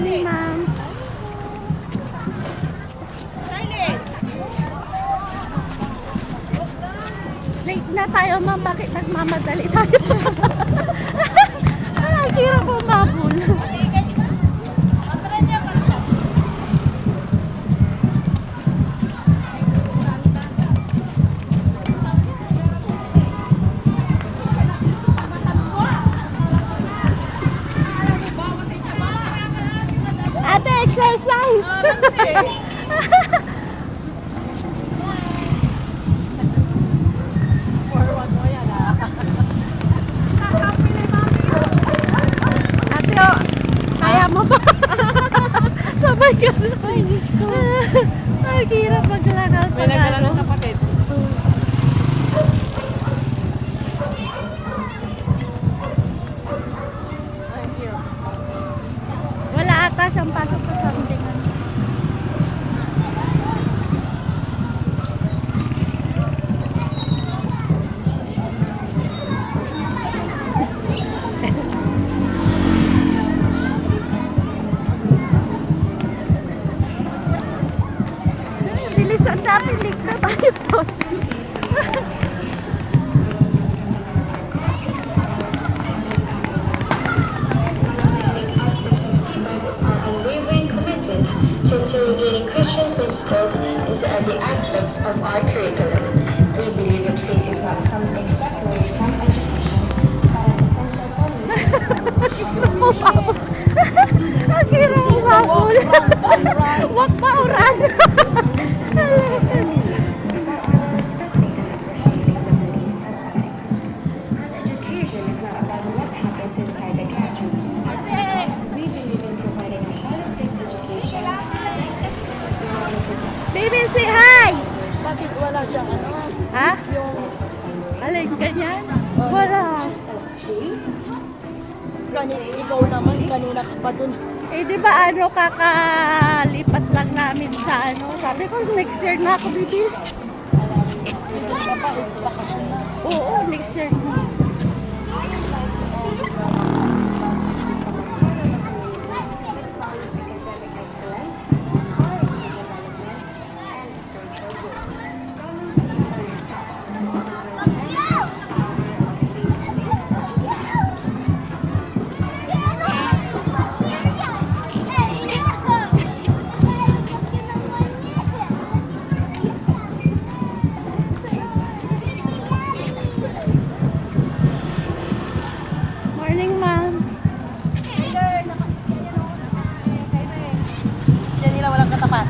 morning, ma'am. Late na tayo, ma'am. Bakit nagmamadali tayo? Ang hirap umabol. Ate, exercise! Ate, oh, kaya mo ba? Sabay ka na. Ay, Diyos ko. Ay, hirap maglakal pa. May nagkala ng kapatid. Thank you. Wala ata siyang pasok sa something. Bilisan natin, late na tayo. To integrating Christian principles into every aspects of our curriculum. We believe that faith is not something separate from education, but an essential foundation. Ang hirap umabol. Wag pa uran. Education is not about what happens inside the classroom. We believe in providing a holistic education. Baby, say hi! Bakit wala siyang ano? Ha? Alin, ganyan? Wala. Ikaw naman, kanina ka pa dun. Eh, di ba ano, kakalipat lang namin sa ano? Sabi ko, next year na ako, baby. Bakasyon na. Oo, next year na. Morning, ma'am. Yan nila walang katapat.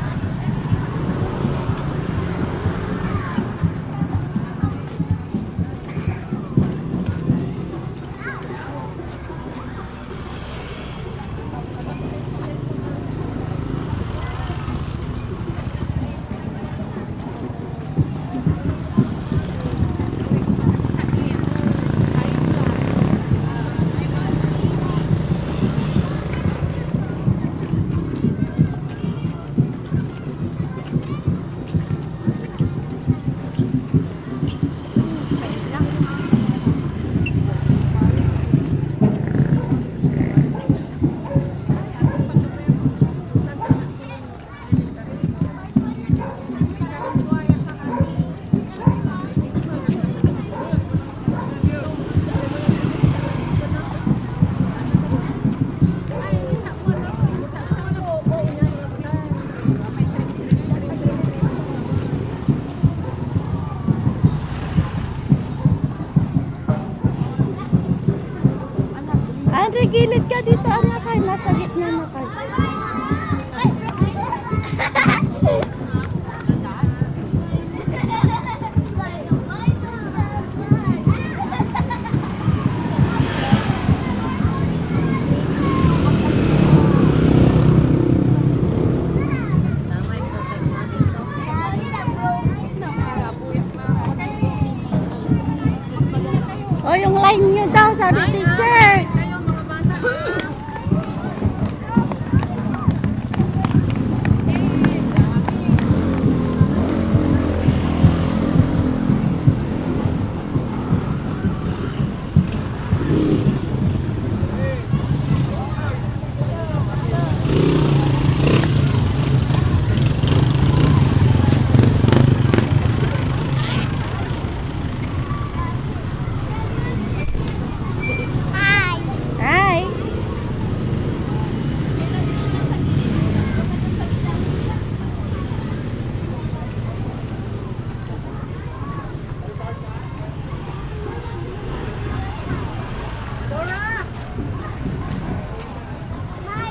Andre, gilid ka dito, anak. Ay, nasa gitna na ka. Oh, yung line nyo daw, sabi teacher. Kayo mga bata.